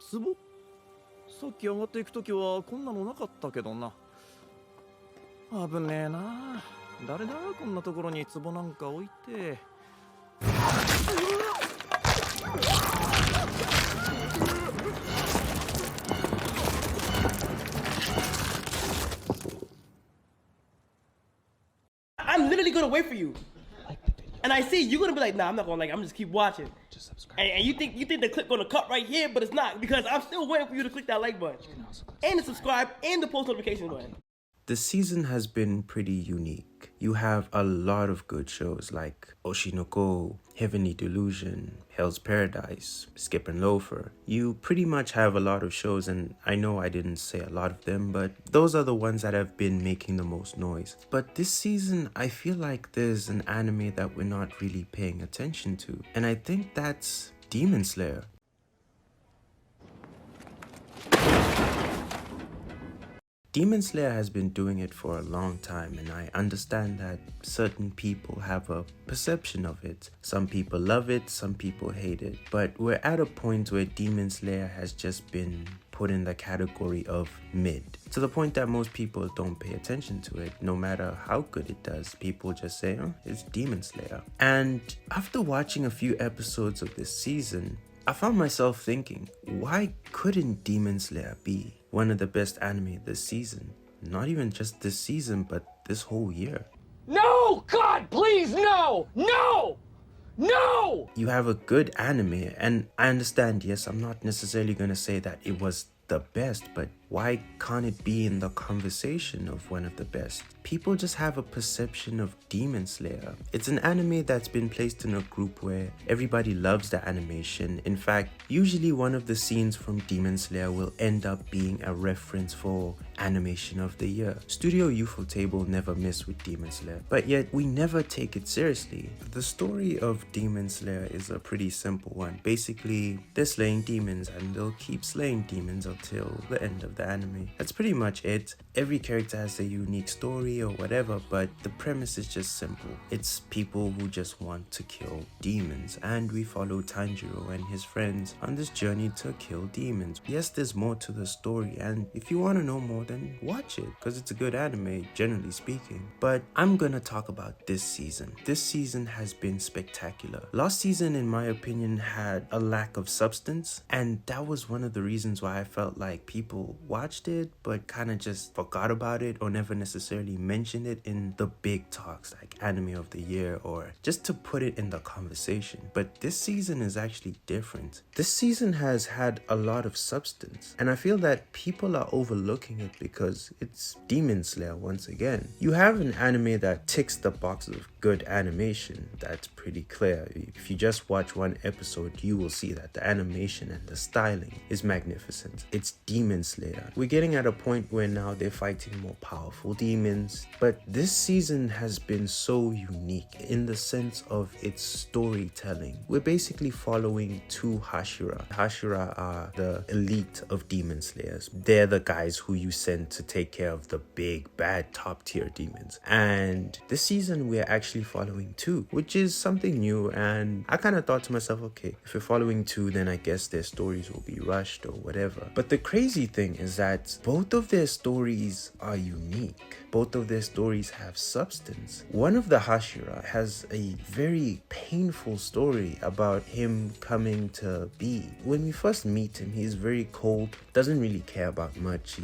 壺？さっき上がっていくときはこんなのなかったけどな。危ねえな。誰だこんなところに壺なんか置いて。I'm literally gonna wait for you. And I see you're gonna be like, nah, I'm not gonna like. I'm just keep watching. Just subscribe. And you think the clip gonna cut right here, but it's not because I'm still waiting for you to click that like button and the subscribe and the post notification button. The season has been pretty unique. You have a lot of good shows like Oshinoko, Heavenly Delusion, Hell's Paradise, Skip and Loafer. You pretty much have a lot of shows, and I know I didn't say a lot of them, but those are the ones that have been making the most noise. But this season, I feel like there's an anime that we're not really paying attention to, and I think that's Demon Slayer. Demon Slayer has been doing it for a long time, and I understand that certain people have a perception of it. Some people love it, some people hate it. But we're at a point where Demon Slayer has just been put in the category of mid, to the point that most people don't pay attention to it. No matter how good it does, people just say, oh, it's Demon Slayer. And after watching a few episodes of this season, I found myself thinking, why couldn't Demon Slayer be one of the best anime this season? Not even just this season, but this whole year. No! God, please, no! No! No! You have a good anime, and I understand, yes, I'm not necessarily going to say that it was the best, but why can't it be in the conversation of one of the best? People just have a perception of Demon Slayer. It's an anime that's been placed in a group where everybody loves the animation. In fact, usually one of the scenes from Demon Slayer will end up being a reference for animation of the year. Studio Ufotable never miss with Demon Slayer, but yet we never take it seriously. The story of Demon Slayer is a pretty simple one. Basically, they're slaying demons and they'll keep slaying demons until the end of the anime. That's pretty much it. Every character has a unique story or whatever, but the premise is just simple. It's people who just want to kill demons, and we follow Tanjiro and his friends on this journey to kill demons. Yes, there's more to the story, and if you want to know more, then watch it, because it's a good anime, generally speaking. But I'm gonna talk about this season. This season has been spectacular. Last season, in my opinion, had a lack of substance, and that was one of the reasons why I felt like people watched it but kind of just forgot about it, or never necessarily mentioned it in the big talks like anime of the year, or just to put it in the conversation. But this season is actually different. This season has had a lot of substance, and I feel that people are overlooking it because it's Demon Slayer once again. You have an anime that ticks the boxes of good animation. That's pretty clear. If you just watch one episode, you will see that the animation and the styling is magnificent. It's Demon Slayer. We're getting at a point where now they're fighting more powerful demons, but this season has been so unique in the sense of its storytelling. We're basically following two Hashira. Hashira are the elite of Demon Slayers. They're the guys who you send to take care of the big bad top tier demons. And this season we're actually following two, which is something new, and I kind of thought to myself, okay, if we're following two, then I guess their stories will be rushed or whatever. But the crazy thing is that both of their stories are unique. Both of their stories have substance. One of the Hashira has a very painful story about him coming to be. When we first meet him, he's very cold, doesn't really care about much.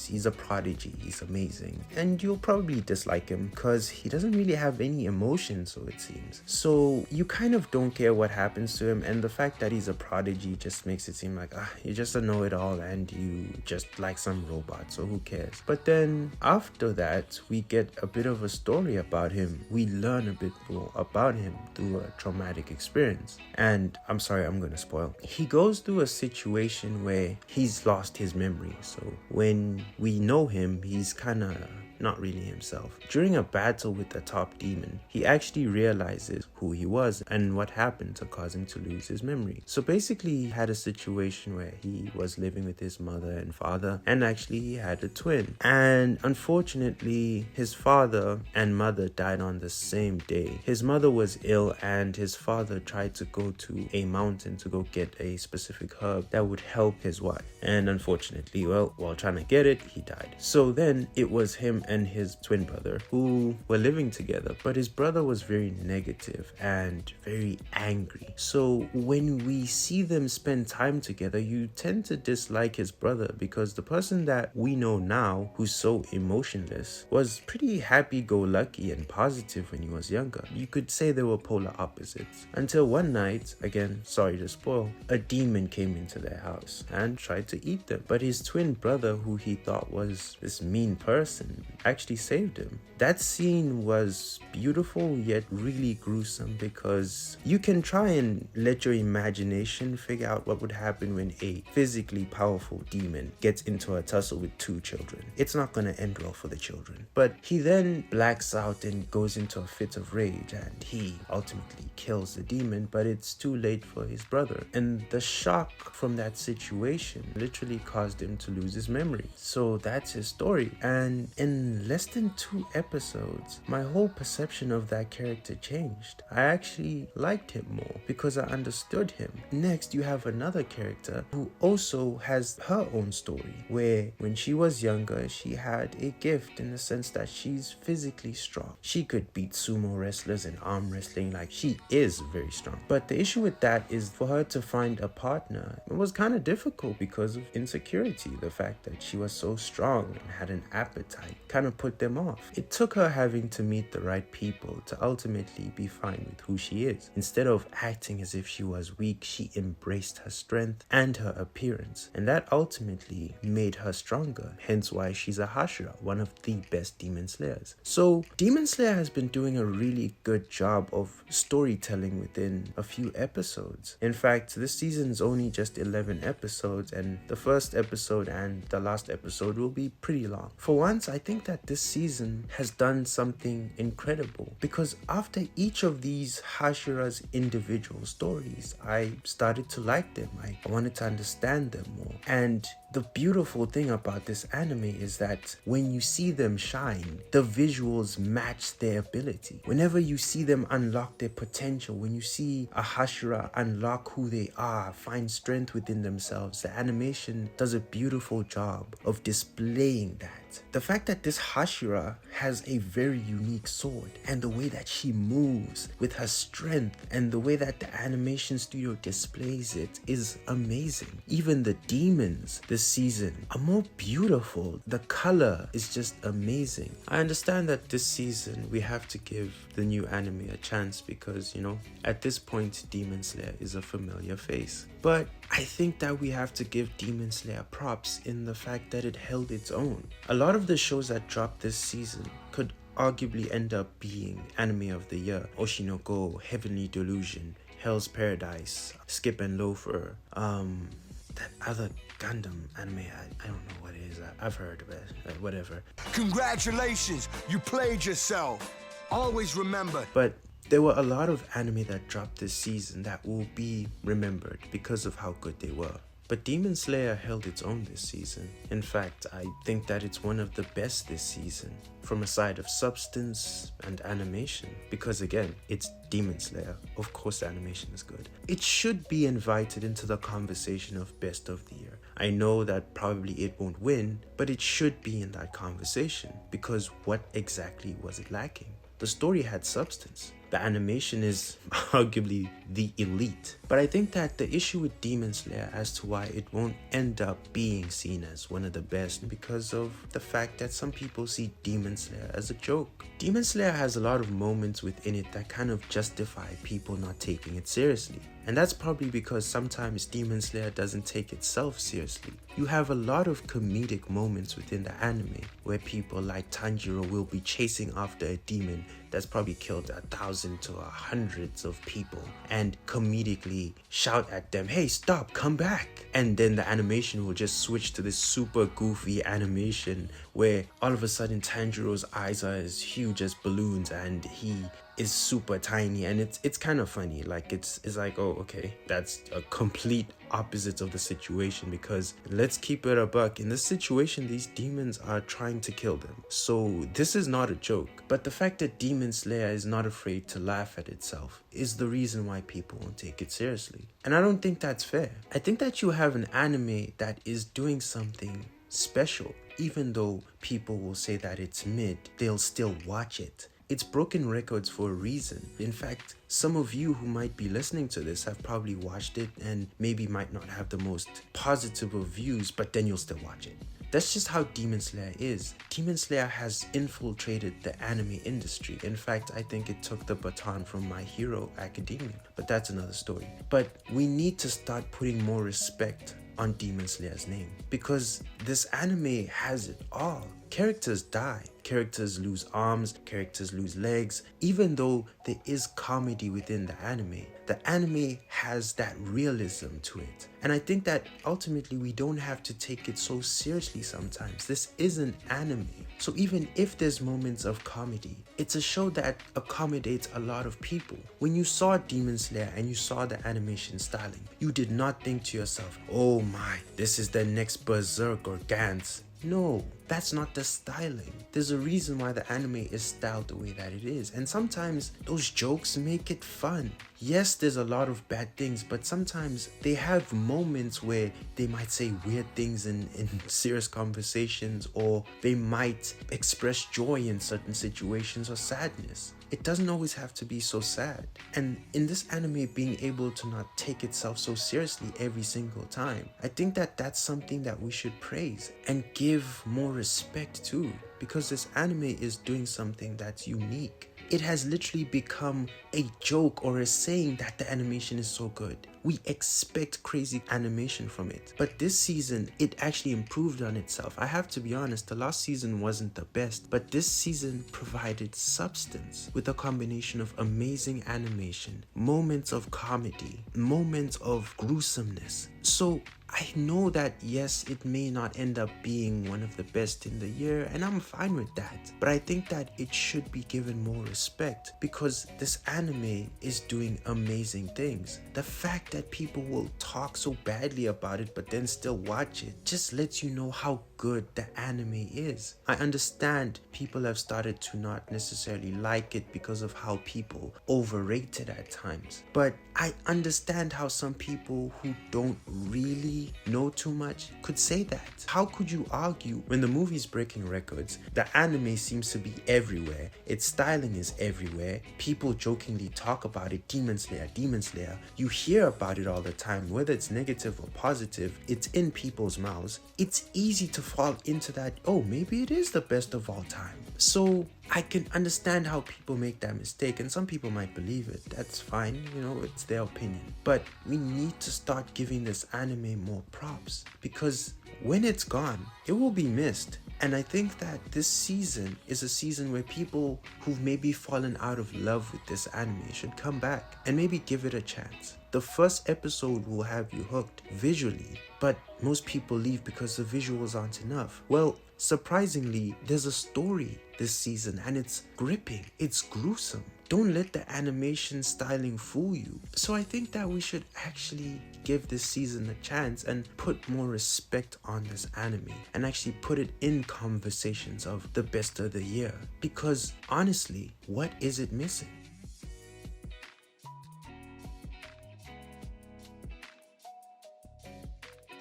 He's a prodigy, he's amazing. And you'll probably dislike him because he doesn't really have any emotion, so it seems. So you kind of don't care what happens to him, and the fact that he's a prodigy just makes it seem like, you're just a know-it-all and you just like some robot, so who cares? But then after that, we get a bit of a story about him. We learn a bit more about him through a traumatic experience. And I'm sorry, I'm gonna spoil. He goes through a situation where he's lost his memory. So when we know him, he's kind of not really himself. During a battle with the top demon, he actually realizes who he was and what happened to cause him to lose his memory. So basically he had a situation where he was living with his mother and father, and actually he had a twin. And unfortunately, his father and mother died on the same day. His mother was ill and his father tried to go to a mountain to go get a specific herb that would help his wife. And unfortunately, well, while trying to get it, he died. So then it was him and his twin brother who were living together, but his brother was very negative and very angry. So when we see them spend time together, you tend to dislike his brother because the person that we know now who's so emotionless was pretty happy-go-lucky and positive when he was younger. You could say they were polar opposites. Until one night, again, sorry to spoil, a demon came into their house and tried to eat them. But his twin brother, who he thought was this mean person, actually saved him. That scene was beautiful yet really gruesome because you can try and let your imagination figure out what would happen when a physically powerful demon gets into a tussle with two children. It's not going to end well for the children. But he then blacks out and goes into a fit of rage and he ultimately kills the demon, but it's too late for his brother. And the shock from that situation literally caused him to lose his memory. So that's his story. And in less than 2 episodes, my whole perception of that character changed. I actually liked him more because I understood him. Next, you have another character who also has her own story, where when she was younger, she had a gift in the sense that she's physically strong. She could beat sumo wrestlers in arm wrestling, like she is very strong. But the issue with that is for her to find a partner, it was kind of difficult because of insecurity. The fact that she was so strong and had an appetite kind of put them off. It took her having to meet the right people to ultimately be fine with who she is. Instead of acting as if she was weak, she embraced her strength and her appearance, and that ultimately made her stronger, hence why she's a Hashira, one of the best demon slayers. So Demon Slayer has been doing a really good job of storytelling within a few episodes. In fact, this season's only just 11 episodes, and the first episode and the last episode will be pretty long. For once, I think that this season has done something incredible because after each of these Hashira's individual stories, I started to like them. I wanted to understand them more. And the beautiful thing about this anime is that when you see them shine, the visuals match their ability. Whenever you see them unlock their potential, when you see a Hashira unlock who they are, find strength within themselves, the animation does a beautiful job of displaying that. The fact that this Hashira has a very unique sword, and the way that she moves with her strength, and the way that the animation studio displays it is amazing. Even the demons this season are more beautiful. The color is just amazing. I understand that this season we have to give the new anime a chance because, you know, at this point Demon Slayer is a familiar face. But I think that we have to give Demon Slayer props in the fact that it held its own. A lot of the shows that dropped this season could arguably end up being anime of the year. Oshinoko, Heavenly Delusion, Hell's Paradise, Skip and Loafer, that other Gundam anime, I don't know what it is. I've heard of it, whatever. Congratulations, you played yourself. Always remember. But there were a lot of anime that dropped this season that will be remembered because of how good they were. But Demon Slayer held its own this season. In fact, I think that it's one of the best this season, from a side of substance and animation, because again, it's Demon Slayer. Of course the animation is good. It should be invited into the conversation of best of the year. I know that probably it won't win, but it should be in that conversation, because what exactly was it lacking? The story had substance. The animation is arguably the elite. But I think that the issue with Demon Slayer as to why it won't end up being seen as one of the best because of the fact that some people see Demon Slayer as a joke. Demon Slayer has a lot of moments within it that kind of justify people not taking it seriously. And that's probably because sometimes Demon Slayer doesn't take itself seriously. You have a lot of comedic moments within the anime where people like Tanjiro will be chasing after a demon that's probably killed 1,000 to hundreds of people and comedically shout at them, "Hey, stop, come back." And then the animation will just switch to this super goofy animation where all of a sudden Tanjiro's eyes are as huge as balloons and he is super tiny, and it's kind of funny. Like it's like, oh, okay, that's a complete opposite of the situation, because let's keep it a buck. In this situation, these demons are trying to kill them, so this is not a joke. But the fact that Demon Slayer is not afraid to laugh at itself is the reason why people won't take it seriously, and I don't think that's fair. I think that you have an anime that is doing something special. Even though people will say that it's mid, they'll still watch it. It's broken records for a reason. In fact, some of you who might be listening to this have probably watched it and maybe might not have the most positive of views, but then you'll still watch it. That's just how Demon Slayer is. Demon Slayer has infiltrated the anime industry. In fact, I think it took the baton from My Hero Academia, but that's another story. But we need to start putting more respect on Demon Slayer's name, because this anime has it all. Characters die, characters lose arms, characters lose legs. Even though there is comedy within the anime has that realism to it. And I think that ultimately we don't have to take it so seriously sometimes. This isn't anime. So even if there's moments of comedy, it's a show that accommodates a lot of people. When you saw Demon Slayer and you saw the animation styling, you did not think to yourself, oh my, this is the next Berserk or Gantz. No, that's not the styling. There's a reason why the anime is styled the way that it is, and sometimes those jokes make it fun. Yes, there's a lot of bad things, but sometimes they have moments where they might say weird things in serious conversations, or they might express joy in certain situations or sadness. It doesn't always have to be so sad. And in this anime being able to not take itself so seriously every single time, I think that that's something that we should praise and give more respect to, because this anime is doing something that's unique. It has literally become a joke or a saying that the animation is so good. We expect crazy animation from it. But this season, it actually improved on itself. I have to be honest, the last season wasn't the best, but this season provided substance with a combination of amazing animation, moments of comedy, moments of gruesomeness. So I know that yes, it may not end up being one of the best in the year, and I'm fine with that. But I think that it should be given more respect, because this anime is doing amazing things. The fact that people will talk so badly about it but then still watch it just lets you know how good the anime is. I understand people have started to not necessarily like it because of how people overrate it at times, but I understand how some people who don't really know too much could say that. How could you argue when the movie's breaking records, the anime seems to be everywhere, its styling is everywhere, people jokingly talk about it, Demon Slayer, Demon Slayer, you hear about it all the time, whether it's negative or positive, it's in people's mouths. It's easy to fall into that, oh, maybe it is the best of all time. So I can understand how people make that mistake, and some people might believe it. That's fine, you know, it's their opinion. But we need to start giving this anime more props, because when it's gone, it will be missed. And I think that this season is a season where people who've maybe fallen out of love with this anime should come back and maybe give it a chance. The first episode will have you hooked visually, but most people leave because the visuals aren't enough. Well, surprisingly, there's a story this season, and it's gripping, it's gruesome. Don't let the animation styling fool you. So I think that we should actually give this season a chance and put more respect on this anime, and actually put it in conversations of the best of the year. Because honestly, what is it missing?